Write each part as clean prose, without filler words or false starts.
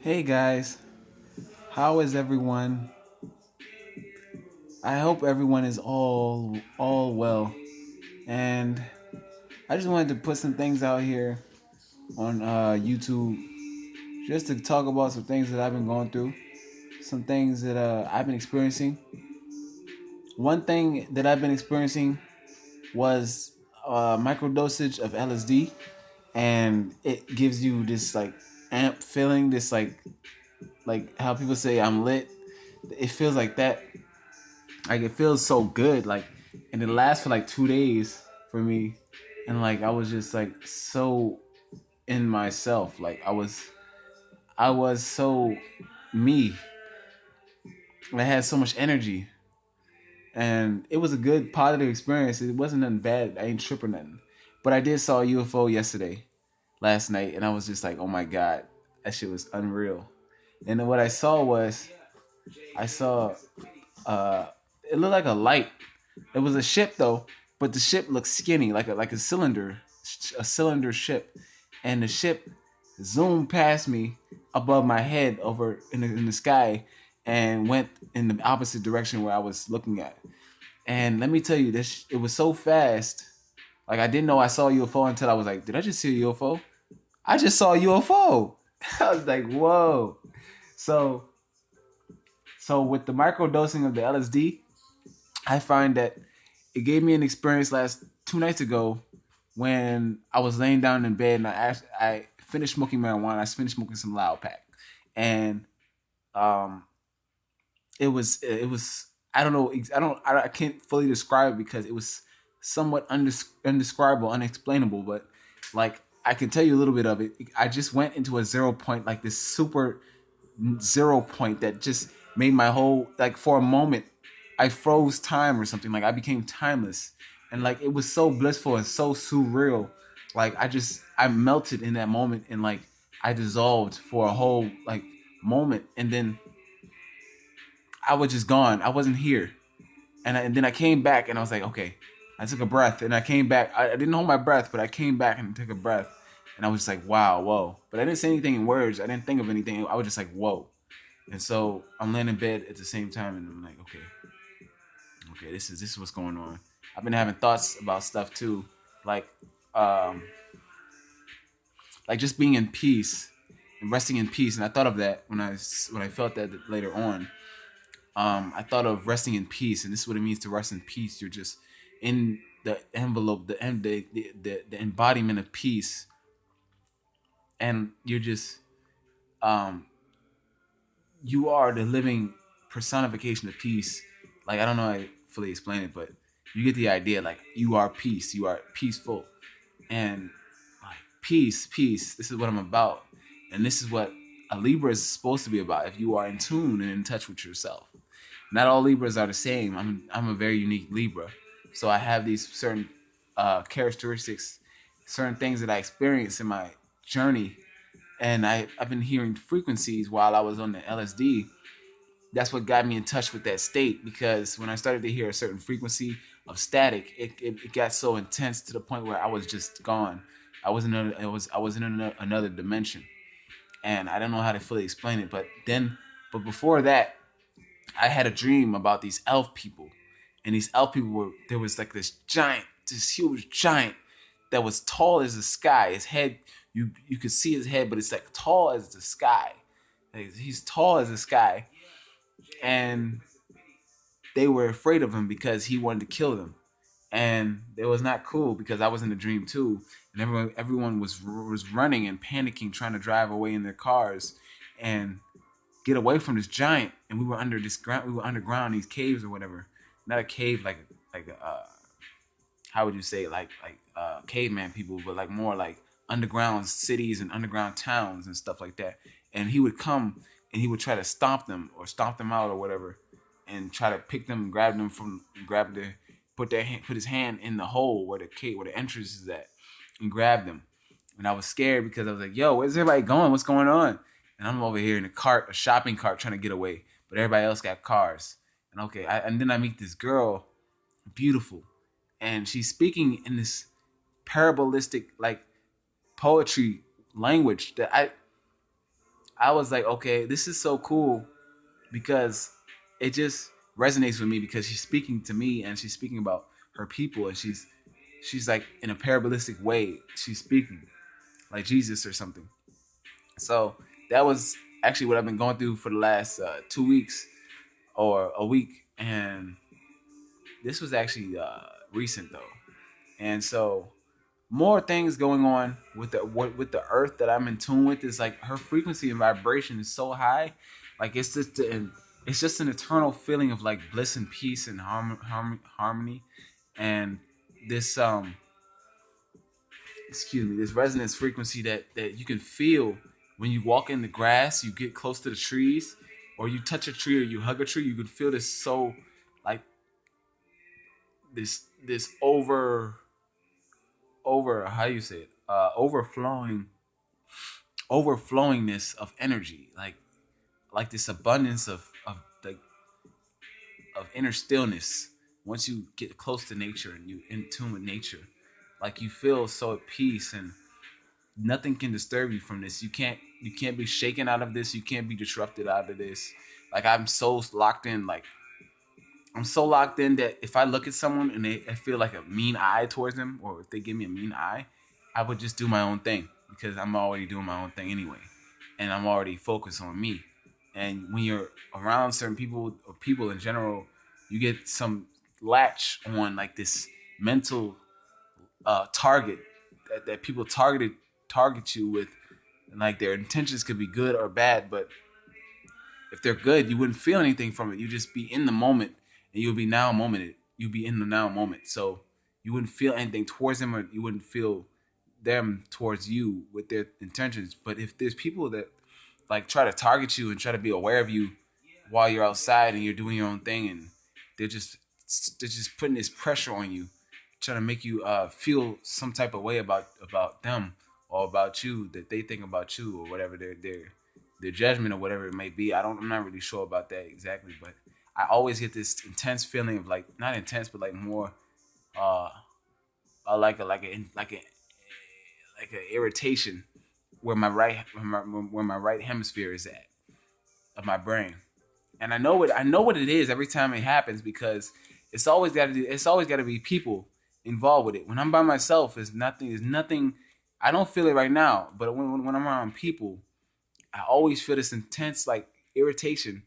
Hey guys, how is everyone? I hope everyone is all well. And I just wanted to put some things out here on YouTube just to talk about some things that I've been going through, some things that I've been experiencing. One thing that I've been experiencing was microdosage of LSD, and it gives you this like amp feeling, this like how people say I'm lit. It feels like that. Like it feels so good. Like, and it lasts for like 2 days for me, and like I was just like so in myself. Like I was so me. I had so much energy, and it was a good positive experience. It wasn't nothing bad. I ain't tripping nothing, but I did saw a UFO last night, and I was just like, oh my god, that shit was unreal. And then what I saw was I saw uh it looked like a light. It was a ship though, but the ship looked skinny, like a cylinder ship, and the ship zoomed past me above my head over in the sky, and went in the opposite direction where I was looking at. And let me tell you, this it was so fast. Like I didn't know I saw a UFO until I was like, did I just see a UFO? I just saw a UFO. I was like, whoa. So so with the microdosing of the LSD, I find that it gave me an experience last 2 nights ago when I was laying down in bed and I finished smoking marijuana. I finished smoking some loud pack, and um, it was I don't know I can't fully describe it because it was somewhat undescribable, unexplainable. But like I can tell you a little bit of it. I just went into a 0 point, like this super 0 point that just made my whole, like, for a moment I froze time or something. Like I became timeless, and like it was so blissful and so surreal. Like I melted in that moment, and like I dissolved for a whole like moment, and then I was just gone. I wasn't here, and then I came back and I was like, okay. I took a breath and I came back. I didn't hold my breath, but I came back and took a breath, and I was just like, wow, whoa. But I didn't say anything in words. I didn't think of anything. I was just like, whoa. And so I'm laying in bed at the same time, and I'm like, okay, this is what's going on. I've been having thoughts about stuff too, like um, like just being in peace and resting in peace. And I thought of that when I felt that later on. I thought of resting in peace, and this is what it means to rest in peace. You're just in the envelope, the embodiment of peace, and you're just um, you are the living personification of peace. Like I don't know how to fully explain it, but you get the idea. Like you are peace. You are peaceful, and like peace. This is what I'm about, and this is what a Libra is supposed to be about. If you are in tune and in touch with yourself, not all Libras are the same. I'm a very unique Libra, so I have these certain characteristics, certain things that I experience in my journey, and I've been hearing frequencies while I was on the LSD. That's what got me in touch with that state, because when I started to hear a certain frequency of static, it got so intense to the point where I was just gone. I was in another dimension, and I don't know how to fully explain it. But before that, I had a dream about these elf people, and these elf people were there was like this huge giant that was tall as the sky. His head, you could see his head, but it's like tall as the sky. Like, he's tall as the sky, and they were afraid of him because he wanted to kill them, and it was not cool because I was in the dream too, and everyone was running and panicking, trying to drive away in their cars, and get away from this giant. And we were under this ground. We were underground, these caves or whatever. Not a cave like how would you say, caveman people, but like more like underground cities and underground towns and stuff like that. And he would come and he would try to stomp them or stomp them out or whatever, and try to pick them, grab them from, grab their, put his hand in the hole where the cave, where the entrance is at, and grab them. And I was scared because I was like, "Yo, where's everybody going? What's going on?" And I'm over here in a shopping cart, trying to get away, but everybody else got cars. And and then I meet this girl, beautiful, and she's speaking in this parabolic, like, poetry language that I was like, okay, this is so cool because it just resonates with me because she's speaking to me and she's speaking about her people and she's like in a parabolic way. She's speaking like Jesus or something. So that was actually what I've been going through for the last 2 weeks or a week, and this was actually recent though. And so more things going on with the earth that I'm in tune with is like her frequency and vibration is so high, like it's just an eternal feeling of like bliss and peace and harmony, and this excuse me, this resonance frequency that you can feel when you walk in the grass, you get close to the trees, or you touch a tree or you hug a tree, you can feel this so like this over how you say it overflowingness of energy, like this abundance of like of inner stillness. Once you get close to nature and you in tune with nature, like you feel so at peace and nothing can disturb you from this. You can't be shaken out of this. You can't be disrupted out of this. Like I'm so locked in. Like I'm so locked in that if I look at someone and I feel like a mean eye towards them, or if they give me a mean eye, I would just do my own thing because I'm already doing my own thing anyway, and I'm already focused on me. And when you're around certain people or people in general, you get some latch on like this mental target that people target you with, and like their intentions could be good or bad, but if they're good, you wouldn't feel anything from it. You just be in the moment, and you'll be now momented. You'll be in the now moment, so you wouldn't feel anything towards them, or you wouldn't feel them towards you with their intentions. But if there's people that like try to target you and try to be aware of you while you're outside and you're doing your own thing, and they're just they're just putting this pressure on you, trying to make you feel some type of way about them or about you, that they think about you or whatever their judgment or whatever it may be. I'm not really sure about that exactly, but I always get this intense feeling of like not intense, but like more uh, like a irritation where my right hemisphere is at of my brain, and I know what it is every time it happens because it's always got to be people involved with it. When I'm by myself, it's nothing. I don't feel it right now, but when I'm around people, I always feel this intense like irritation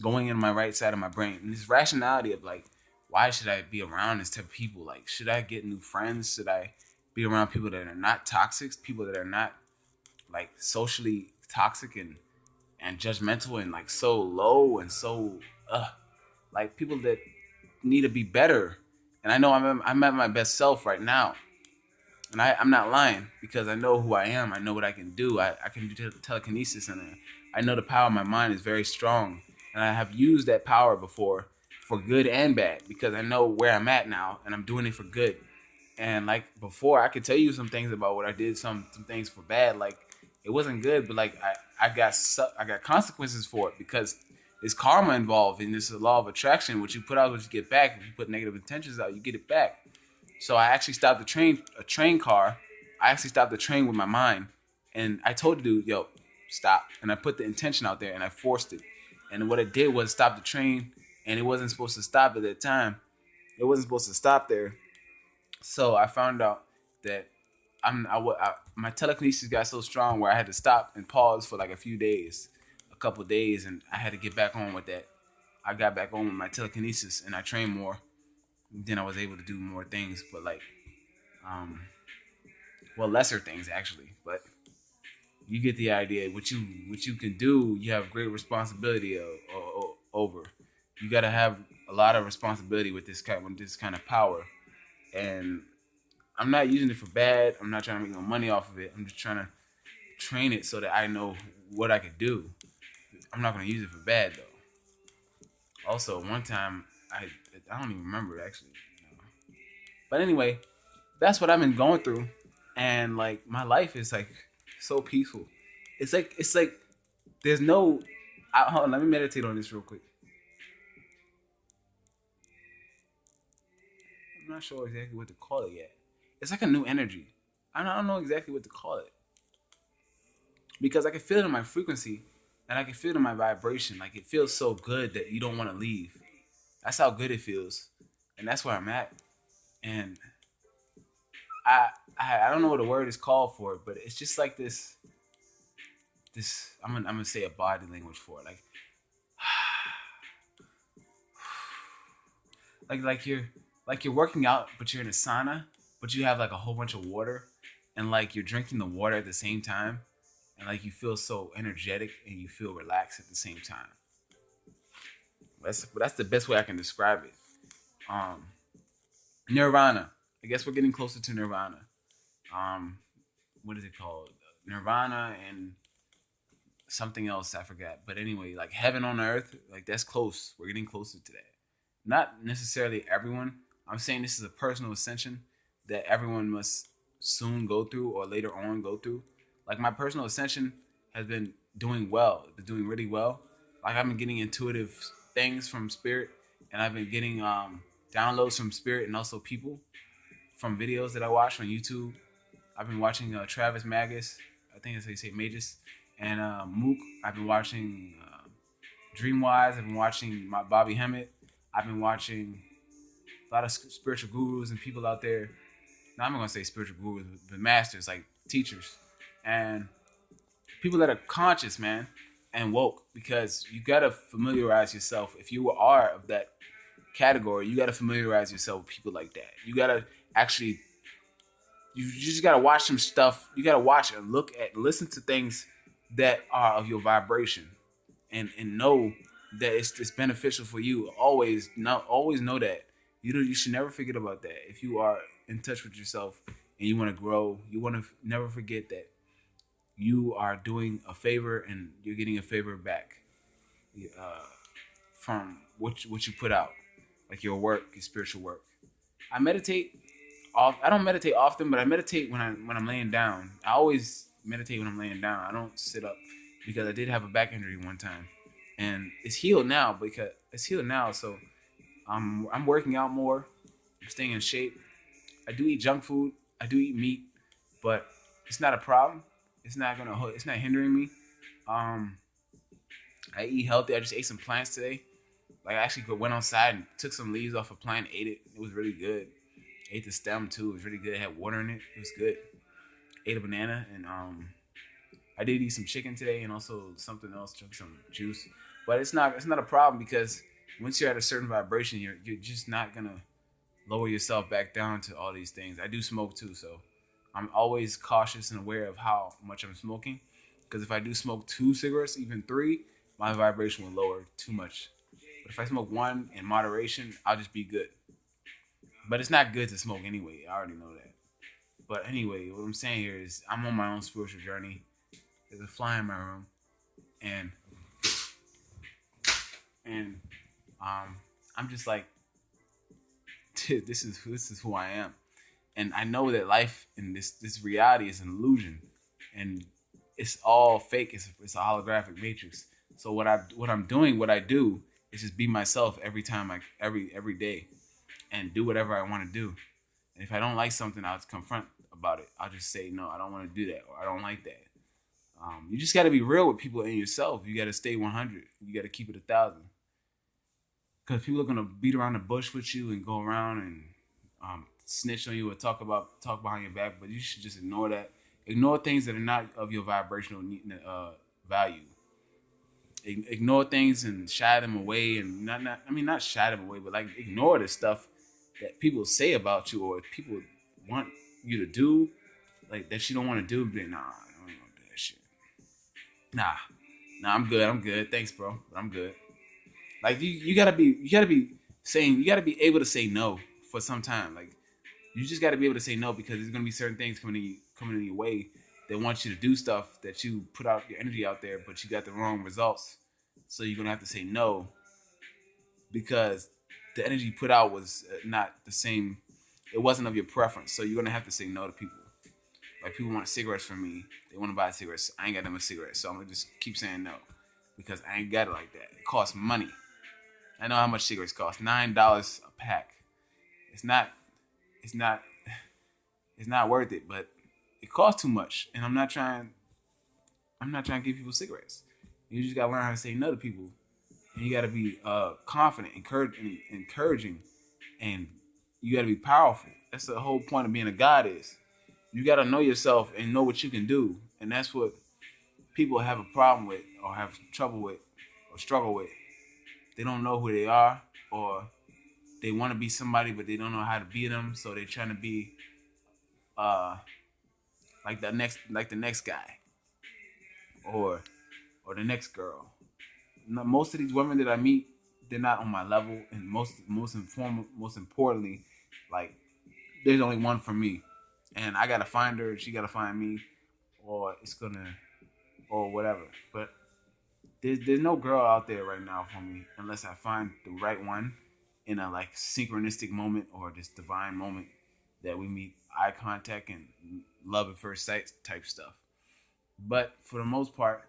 going in my right side of my brain, and this rationality of like, why should I be around this type of people? Like, should I get new friends? Should I be around people that are not toxic, people that are not like socially toxic and judgmental and like so low and so like people that need to be better. And I know I'm at my best self right now, and I'm not lying because I know who I am. I know what I can do. I can do telekinesis, and I know the power of my mind is very strong, and I have used that power before for good and bad because I know where I'm at now, and I'm doing it for good. And like before, I could tell you some things about what I did, some things for bad. Like it wasn't good, but like I got consequences for it because there's karma involved, and there's a law of attraction. What you put out, what you get back. If you put negative intentions out, you get it back. So I actually stopped a train car. I actually stopped the train with my mind, and I told the dude, "Yo, stop!" And I put the intention out there, and I forced it. And what it did was stop the train, and it wasn't supposed to stop at that time. It wasn't supposed to stop there. So I found out that my telekinesis got so strong where I had to stop and pause for like a couple days, and I had to get back on with that. I got back on with my telekinesis, and I trained more. Then I was able to do more things, but like, um, well, lesser things actually. But you get the idea. What you can do, you have great responsibility over. You got to have a lot of responsibility with this kind of power, and I'm not using it for bad. I'm not trying to make no money off of it. I'm just trying to train it so that I know what I could do. I'm not gonna use it for bad though. Also, one time I don't even remember it actually. But anyway, that's what I've been going through, and like my life is like so peaceful. It's like there's no. Hold on, let me meditate on this real quick. I'm not sure exactly what to call it yet. It's like a new energy. I don't know exactly what to call it. because I can feel it in my frequency and I can feel it in my vibration. Like it feels so good that you don't want to leave. That's how good it feels, and that's where I'm at. And I I don't know what the word is called for it, but it's just like this. I'm gonna say a body language for it, like you're working out, but you're in a sauna, but you have like a whole bunch of water, and like you're drinking the water at the same time, and like you feel so energetic and you feel relaxed at the same time. That's the best way I can describe it. Um, Nirvana. I guess we're getting closer to Nirvana. Um, what is it called? Nirvana and something else I forgot. But anyway, like heaven on earth, like that's close. We're getting closer to that. Not necessarily everyone. I'm saying this is a personal ascension that everyone must soon go through or later on go through. Like my personal ascension has been doing well, been doing really well. Like I've been getting intuitive things from spirit, and I've been getting downloads from spirit and also people from videos that I watch on YouTube. I've been watching Travis Magus, I think that's how you say Magus, and Mook. I've been watching Dreamwise. I've been watching my Bobby Hemmett. I've been watching a lot of spiritual gurus and people out there. Now I'm not gonna say spiritual gurus, but masters, like teachers, and people that are conscious, man, and woke. Because you gotta familiarize yourself. If you are of that category, you gotta familiarize yourself with people like that. You gotta actually, you just gotta watch some stuff. You gotta watch and listen to things that are of your vibration, and know that it's beneficial for you. Always know that you should never forget about that. If you are in touch with yourself and you want to grow, you want to never forget that you are doing a favor and you're getting a favor back from what you put out, like your work, your spiritual work. I meditate. I don't meditate often, but I meditate when I'm laying down. I always meditate when I'm laying down. I don't sit up because I did have a back injury one time, and it's healed now. So I'm working out more. I'm staying in shape. I do eat junk food. I do eat meat, but it's not a problem. It's not hindering me. Um, I eat healthy. I just ate some plants today. Like I actually went outside and took some leaves off a plant, ate it. It was really good. Ate the stem too. It was really good. It had water in it. It was good. Ate a banana, and I did eat some chicken today and also something else, drank some juice. But it's not a problem because once you're at a certain vibration, you're just not gonna lower yourself back down to all these things. I do smoke too, so I'm always cautious and aware of how much I'm smoking. Because if I do smoke 2 cigarettes, even 3, my vibration will lower too much. But if I smoke 1 in moderation, I'll just be good. But it's not good to smoke anyway. I already know that. But anyway, what I'm saying here is I'm on my own spiritual journey. There's a fly in my room, and and I'm just like, this is who I am, and I know that life and this reality is an illusion, and it's all fake. It's a holographic matrix. So what I do is just be myself every day, and do whatever I want to do. And if I don't like something, I'll confront about it. I'll just say no, I don't want to do that, or I don't like that. You just got to be real with people and yourself. You got to stay 100. You got to keep it 1,000. Because people are gonna beat around the bush with you and go around and snitch on you or talk behind your back. But you should just ignore that. Ignore things that are not of your vibrational value. Ignore things and shy them away, and not shy them away, but like ignore the stuff that people say about you or people want you to do, like that you don't want to do. But nah, I don't want to do that shit. Nah, I'm good. Thanks, bro. But I'm good. Like you gotta be able to say no for some time. Like you just gotta be able to say no because there's gonna be certain things coming in your way that want you to do stuff that you put out your energy out there, but you got the wrong results. So you're gonna have to say no because the energy you put out was not the same. It wasn't of your preference. So you're gonna have to say no to people. Like people want cigarettes from me. They want to buy cigarettes. I ain't got them a cigarette, so I'm gonna just keep saying no because I ain't got it like that. It costs money. I know how much cigarettes cost. $9 a pack. It's not worth it, but it costs too much. And I'm not trying I'm not trying to give people cigarettes. You just gotta learn how to say no to people, and you gotta be confident, encouraging, and you gotta be powerful. That's the whole point of being a god is you gotta know yourself and know what you can do, and that's what people have a problem with, or have trouble with, or struggle with. They don't know who they are, or they want to be somebody, but they don't know how to be them. So they're trying to be uh, like the next guy, or the next girl. Most of these women that I meet, they're not on my level, and most importantly, like there's only one for me, and I gotta find her. She gotta find me, or it's gonna, or whatever. But there's no girl out there right now for me unless I find the right one in a like synchronistic moment or this divine moment that we meet eye contact and love at first sight type stuff. But for the most part,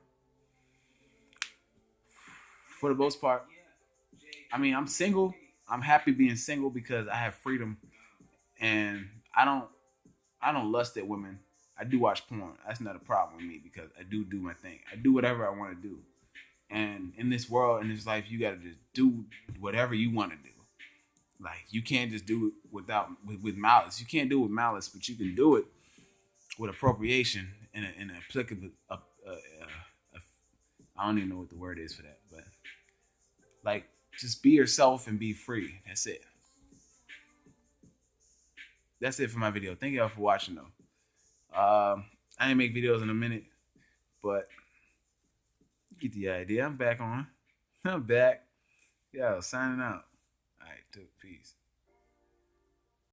I mean, I'm single. I'm happy being single because I have freedom, and I don't lust at women. I do watch porn. That's not a problem with me because I do my thing. I do whatever I want to do. And in this world, in this life, you gotta just do whatever you want to do. Like you can't just do it with malice. You can't do it with malice, but you can do it with appropriation and an applicable. I don't even know what the word is for that, but like just be yourself and be free. That's it. That's it for my video. Thank y'all for watching though. I ain't make videos in a minute, but you get the idea. I'm back on. I'm back. Yo, signing out. All right, peace.